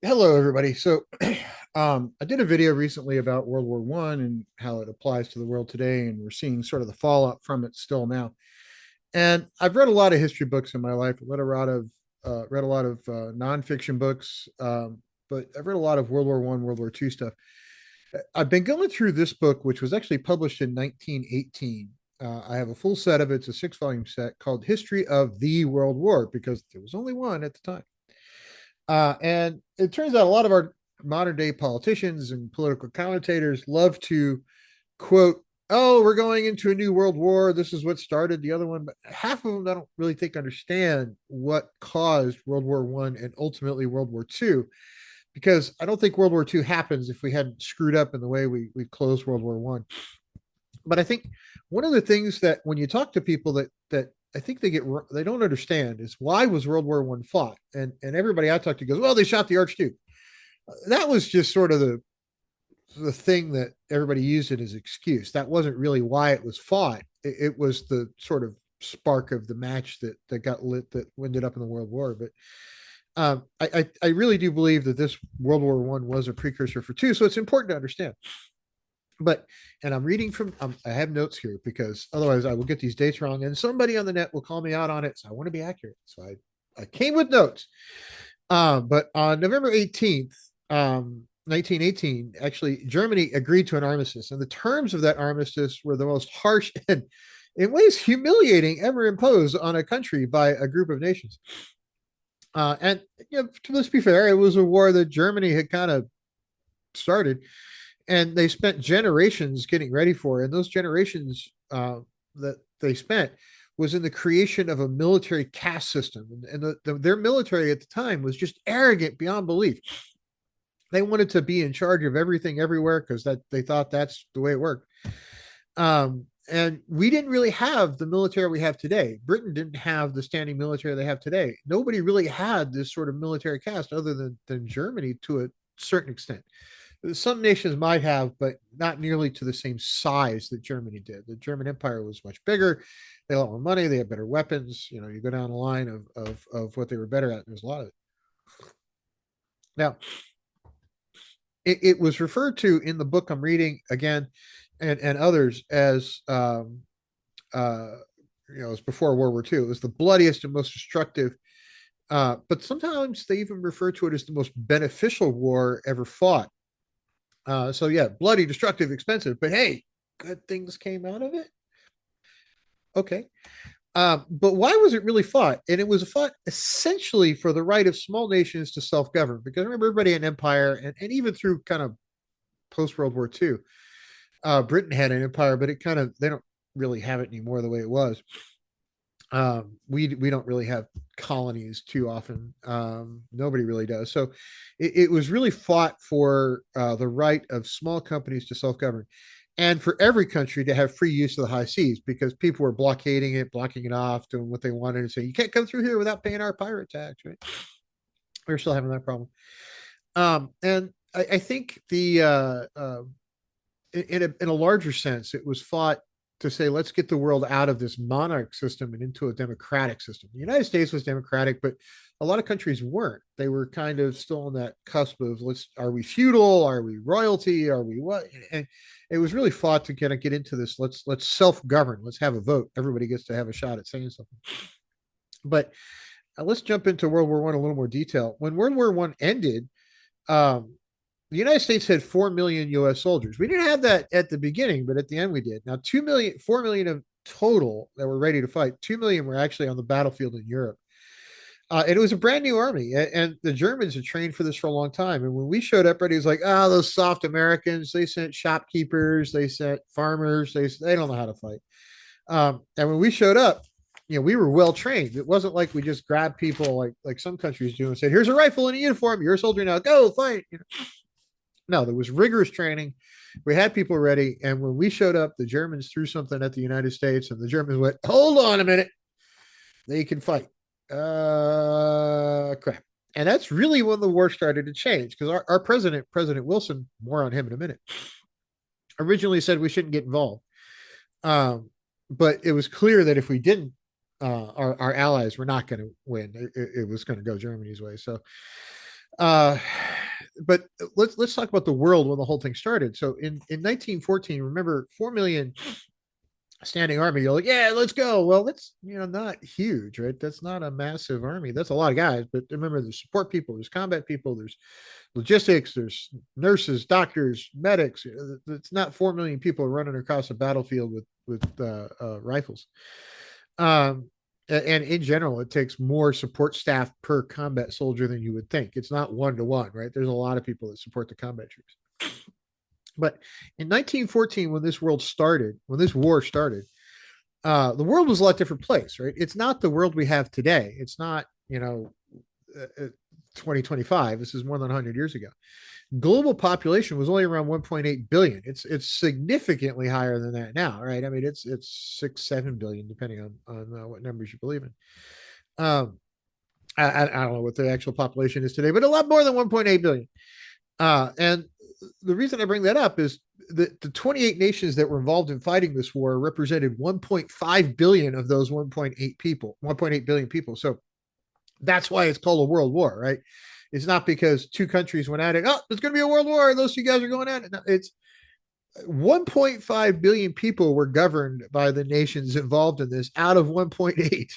Hello, everybody. So, I did a video recently about World War One and how it applies to the world today, and we're seeing sort of the fallout from it still now. And I've read a lot of history books in my life. I read a lot of nonfiction books, but I've read a lot of World War One, World War Two stuff. I've been going through this book, which was actually published in 1918. I have a full set of it. It's a six-volume set called "History of the World War" because there was only one at the time. And it turns out a lot of our modern day politicians and political commentators love to quote, "Oh, we're going into a new world war. This is what started the other one." But half of them I don't really think understand what caused World War One and ultimately World War Two, because I don't think World War Two happens if we hadn't screwed up in the way we closed World War One. But I think one of the things that when you talk to people that I think they don't understand is why was World War One fought, and everybody I talk to goes, well, they shot the Archduke. That was just sort of the thing that everybody used it as excuse. That wasn't really why it was fought. It was the sort of spark of the match that got lit that ended up in the World War. But I really do believe that this World War One was a precursor for two. So it's important to understand. But and I'm reading from I have notes here because otherwise I will get these dates wrong, and somebody on the net will call me out on it. So I want to be accurate. So I came with notes. But on November 18th, 1918, actually, Germany agreed to an armistice. And the terms of that armistice were the most harsh and, in ways, humiliating ever imposed on a country by a group of nations. And let's be fair, it was a war that Germany had kind of started, and they spent generations getting ready for it. And those generations that they spent was in the creation of a military caste system. And their military at the time was just arrogant beyond belief. They wanted to be in charge of everything everywhere because that they thought that's the way it worked. And we didn't really have the military we have today. Britain didn't have the standing military they have today. Nobody really had this sort of military caste other than Germany to a certain extent. Some nations might have, but not nearly to the same size that Germany did. The German Empire was much bigger. They had a lot more money. They had better weapons. You go down the line of what they were better at. There's a lot of it. Now, it was referred to in the book I'm reading again, and others as uh, it was before World War II. It was the bloodiest and most destructive. But sometimes they even refer to it as the most beneficial war ever fought. So yeah, bloody, destructive, expensive, but hey, good things came out of it. Okay. But why was it really fought? And it was fought essentially for the right of small nations to self-govern. Because remember, everybody had an empire, and even through kind of post World War II, Britain had an empire, but it kind of they don't really have it anymore the way it was. We don't really have colonies too often. Nobody really does. So it was really fought for the right of small companies to self-govern, and for every country to have free use of the high seas because people were blockading it, blocking it off, doing what they wanted, and say you can't come through here without paying our pirate tax. Right? We're still having that problem. And I think in a larger sense, it was fought to say, let's get the world out of this monarch system and into a democratic system. The United States was democratic, but a lot of countries weren't. They were kind of still on that cusp of are we feudal? Are we royalty? Are we what? And it was really fought to kind of get into this. Let's self-govern. Let's have a vote. Everybody gets to have a shot at saying something. But let's jump into World War One a little more detail. When World War One ended, um, the United States had 4 million US soldiers. We didn't have that at the beginning, but at the end we did. Now 2 million, 4 million of total that were ready to fight. 2 million were actually on the battlefield in Europe. And it was a brand new army. And the Germans had trained for this for a long time. And when we showed up, ready, it was like, oh, those soft Americans, they sent shopkeepers, they sent farmers, they don't know how to fight. And when we showed up, we were well trained. It wasn't like we just grabbed people like some countries do and said, here's a rifle and a uniform. You're a soldier now. Go fight. No, there was rigorous training. We had people ready. And when we showed up, the Germans threw something at the United States, and the Germans went, hold on a minute. They can fight. Crap. And that's really when the war started to change because our president, President Wilson, more on him in a minute, originally said we shouldn't get involved. Um, but it was clear that if we didn't, our allies were not going to win. It was going to go Germany's way. So Uh, but let's talk about the world when the whole thing started. So in 1914, remember 4 million standing army. You're like, yeah, let's go. Well, that's not huge, right? That's not a massive army. That's a lot of guys. But remember, there's support people, there's combat people, there's logistics, there's nurses, doctors, medics. It's not 4 million people running across a battlefield with rifles. Um, and in general, it takes more support staff per combat soldier than you would think. It's not 1 to 1, right? There's a lot of people that support the combat troops. But in 1914, when this war started, the world was a lot different place, right? It's not the world we have today. It's not, 2025. This is more than 100 years ago. Global population was only around 1.8 billion. It's significantly higher than that now, right? I mean, it's 6-7 billion, depending on what numbers you believe in. Um, I don't know what the actual population is today, but a lot more than 1.8 billion. And the reason I bring that up is that the 28 nations that were involved in fighting this war represented 1.5 billion of those 1.8 billion people. So that's why it's called a world war, right? It's not because two countries went at it. Oh, there's going to be a world war, and those two guys are going at it. No, it's 1.5 billion people were governed by the nations involved in this out of 1.8.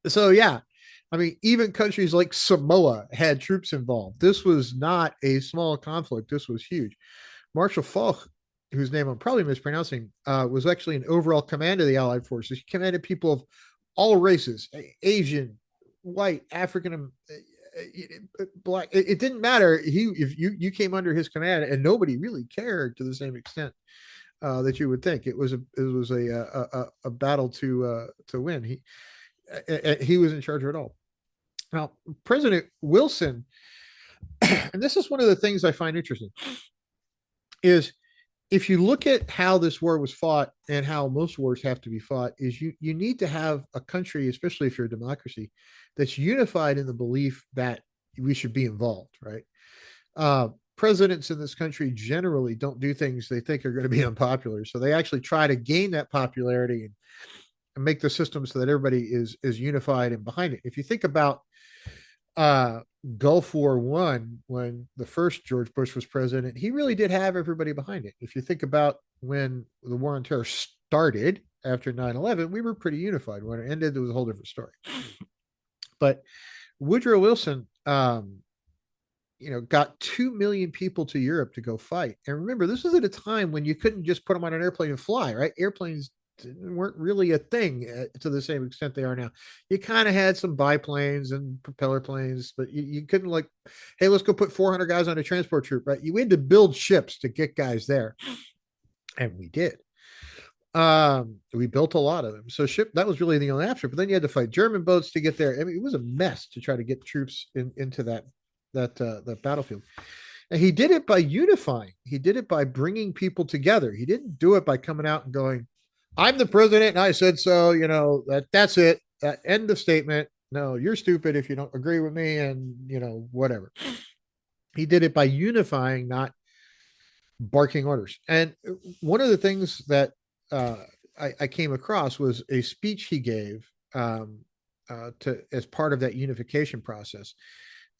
So yeah, I mean, even countries like Samoa had troops involved. This was not a small conflict. This was huge. Marshal Foch, whose name I'm probably mispronouncing, was actually an overall commander of the Allied forces. He commanded people of all races: Asian, white, African, black. It didn't matter. If you came under his command, and nobody really cared to the same extent that you would think. It was a battle to win. He was in charge of it all. Now, President Wilson, and this is one of the things I find interesting, is if you look at how this war was fought and how most wars have to be fought, is you need to have a country, especially if you're a democracy, that's unified in the belief that we should be involved, right? Presidents in this country generally don't do things they think are going to be unpopular, so they actually try to gain that popularity and make the system so that everybody is unified and behind it. If you think about uh, Gulf War One, when the first George Bush was president, he really did have everybody behind it. If you think about when the war on terror started after 9/11, we were pretty unified. When it ended, it was a whole different story. But Woodrow Wilson, got 2 million people to Europe to go fight. And remember, this was at a time when you couldn't just put them on an airplane and fly, right? Airplanes weren't really a thing to the same extent they are now. You kind of had some biplanes and propeller planes, but you couldn't like, hey, let's go put 400 guys on a transport troop, right? You had to build ships to get guys there, and we did. We built a lot of them. So ship that was really the only option. But then you had to fight German boats to get there. I mean, it was a mess to try to get troops into that battlefield. And he did it by unifying. He did it by bringing people together. He didn't do it by coming out and going, "I'm the president and I said so." That's it. End of statement. No, you're stupid if you don't agree with me, and whatever. He did it by unifying, not barking orders. And one of the things that uh, I came across was a speech he gave to as part of that unification process,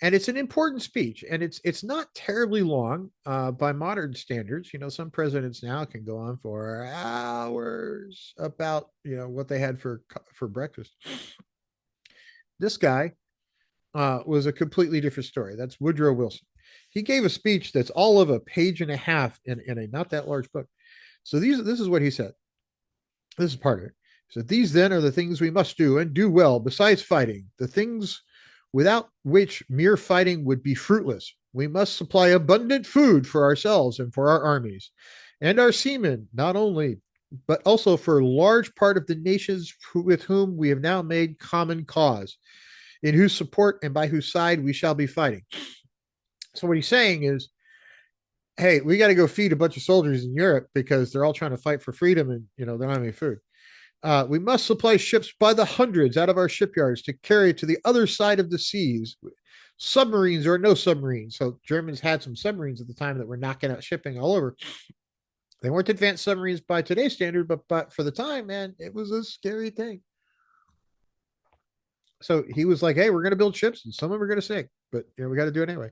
and it's an important speech, and it's not terribly long by modern standards. Some presidents now can go on for hours about what they had for breakfast. This guy was a completely different story. That's Woodrow Wilson. He gave a speech that's all of a page and a half in a not that large book. So this is what he said. This is part of it. So these then are the things we must do and do well, besides fighting, the things without which mere fighting would be fruitless. We must supply abundant food for ourselves and for our armies and our seamen, not only, but also for a large part of the nations with whom we have now made common cause, in whose support and by whose side we shall be fighting. So what he's saying is, hey, we got to go feed a bunch of soldiers in Europe because they're all trying to fight for freedom, and they don't have any food. We must supply ships by the hundreds out of our shipyards to carry to the other side of the seas, submarines or no submarines. So Germans had some submarines at the time that were knocking out shipping all over. They weren't advanced submarines by today's standard, but for the time, man, it was a scary thing. So he was like, "Hey, we're going to build ships, and some of them are going to sink, but we got to do it anyway."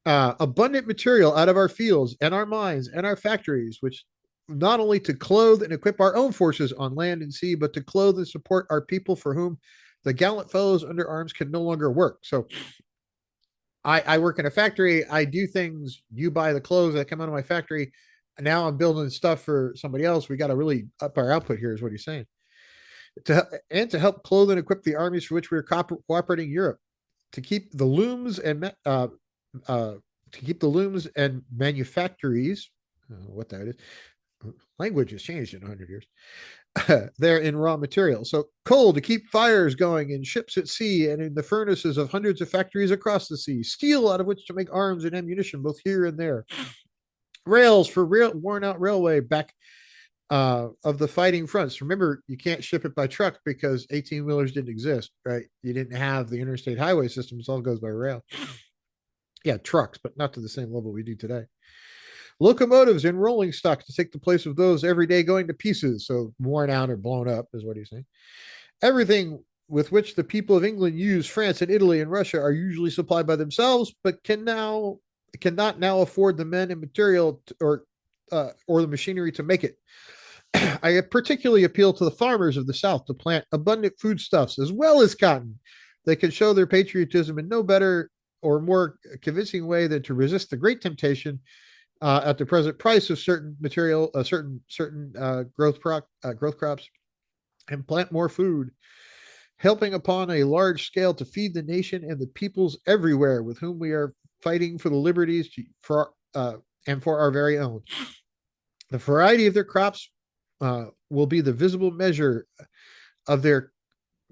Abundant material out of our fields and our mines and our factories, which not only to clothe and equip our own forces on land and sea, but to clothe and support our people for whom the gallant fellows under arms can no longer work. So I work in a factory. I do things. You buy the clothes that come out of my factory. Now I'm building stuff for somebody else. We got to really up our output here, is what he's saying. To help clothe and equip the armies for which we are cooperating in Europe, to keep the looms and manufactories, what that is, language has changed in 100 years. They're in raw material. So coal to keep fires going in ships at sea and in the furnaces of hundreds of factories across the sea. Steel out of which to make arms and ammunition both here and there. Rails for worn out railway back of the fighting fronts. Remember, you can't ship it by truck because 18 wheelers didn't exist, right? You didn't have the interstate highway system. It all goes by rail. Yeah, trucks, but not to the same level we do today. Locomotives and rolling stock to take the place of those every day going to pieces, so worn out or blown up, is what he's saying. Everything with which the people of England use France and Italy and Russia are usually supplied by themselves, but cannot now afford the men and material or the machinery to make it. I particularly appeal to the farmers of the South to plant abundant foodstuffs as well as cotton. They can show their patriotism in no better or more convincing way than to resist the great temptation at the present price of certain material, certain growth crops, and plant more food, helping upon a large scale to feed the nation and the peoples everywhere with whom we are fighting for the liberties and for our very own. The variety of their crops will be the visible measure of their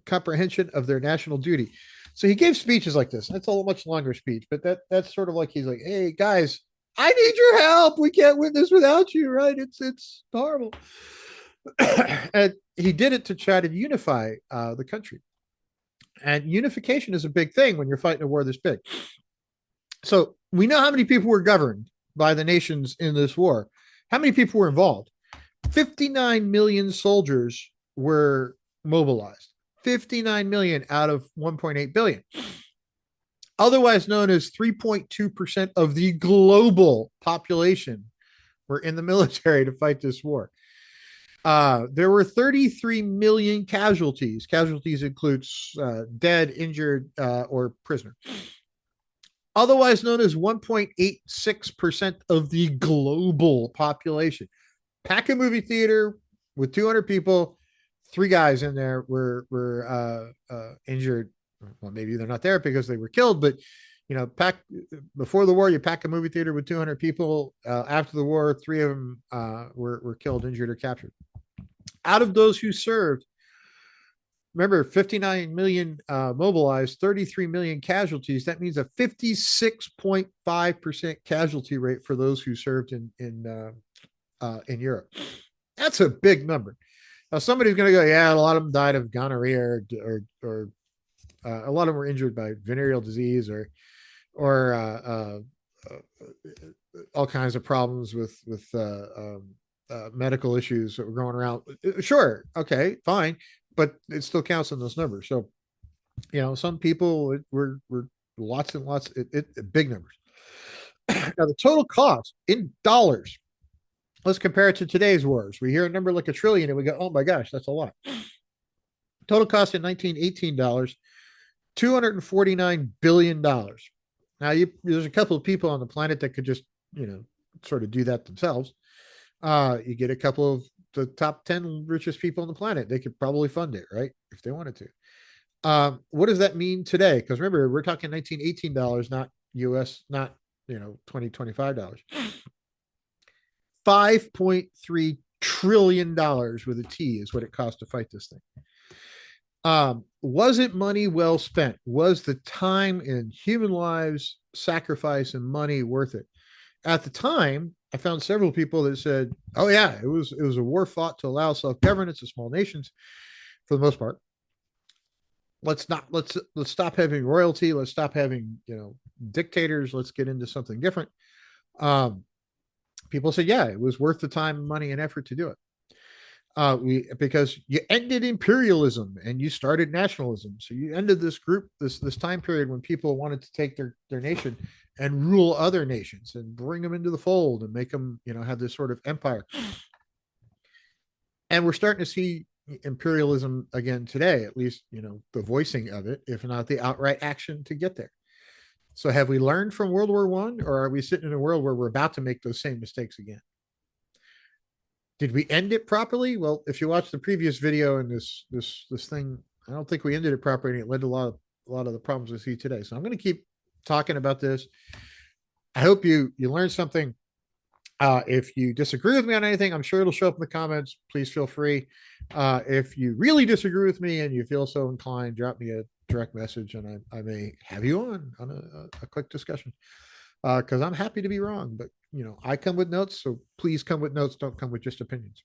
comprehension of their national duty. So he gave speeches like this. That's a much longer speech, but that's sort of like he's like, "Hey guys, I need your help. We can't win this without you, right? It's horrible." And he did it to try to unify the country. And unification is a big thing when you're fighting a war this big. So we know how many people were governed by the nations in this war. How many people were involved? 59 million soldiers were mobilized. 59 million out of 1.8 billion. Otherwise known as 3.2% of the global population were in the military to fight this war. There were 33 million casualties. Casualties includes dead, injured, or prisoner. Otherwise known as 1.86% of the global population. Pack a movie theater with 200 people. 3 guys in there were injured. Well, maybe they're not there because they were killed, but before the war, you pack a movie theater with 200 people. After the war, 3 of them were killed, injured, or captured. Out of those who served, remember, 59 million mobilized, 33 million casualties. That means a 56.5% casualty rate for those who served in Europe. That's a big number. Now, somebody's going to go, yeah, a lot of them died of gonorrhea, or a lot of them were injured by venereal disease, or all kinds of problems with medical issues that were going around. Sure, okay, fine, but it still counts in those numbers. So, some people were lots and lots, big numbers. Now, the total cost in dollars. Let's compare it to today's wars. We hear a number like $1 trillion and we go, "Oh my gosh, that's a lot." Total cost in 1918 dollars, $249 billion. Now, there's a couple of people on the planet that could just, sort of do that themselves. You get a couple of the top 10 richest people on the planet. They could probably fund it, right? If they wanted to. What does that mean today? Because remember, we're talking 1918 dollars, not US, not, $20, $25. $5.3 trillion with a T is what it cost to fight this thing. Was it money well spent? Was the time and human lives, sacrifice, and money worth it? At the time, I found several people that said, "Oh yeah, it was a war fought to allow self-governance of small nations for the most part. Let's stop having royalty. Let's stop having dictators. Let's get into something different." People said, yeah, it was worth the time, money, and effort to do it. We because you ended imperialism and you started nationalism. So you ended this group, this time period when people wanted to take their nation and rule other nations and bring them into the fold and make them, have this sort of empire. And we're starting to see imperialism again today, at least, the voicing of it, if not the outright action to get there. So have we learned from World War One, or are we sitting in a world where we're about to make those same mistakes again? Did we end it properly? Well, if you watch the previous video and this thing, I don't think we ended it properly, and it led to a lot of the problems we see today. So I'm going to keep talking about this. I hope you learned something. If you disagree with me on anything, I'm sure it'll show up in the comments. Please feel free. If you really disagree with me and you feel so inclined, drop me a direct message, and I may have you on a quick discussion. Because I'm happy to be wrong, but I come with notes, so please come with notes. Don't come with just opinions.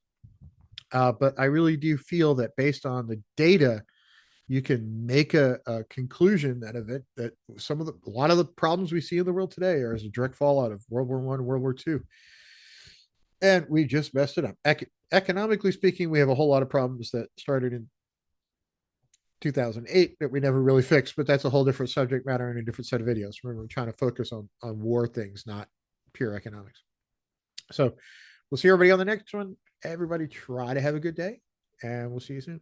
But I really do feel that based on the data, you can make a conclusion out of it that a lot of the problems we see in the world today are as a direct fallout of World War One, World War Two, and we just messed it up. Economically speaking, we have a whole lot of problems that started in 2008 that we never really fixed, but that's a whole different subject matter and a different set of videos. Remember, we're trying to focus on war things, not pure economics. So we'll see everybody on the next one. Everybody try to have a good day, and we'll see you soon.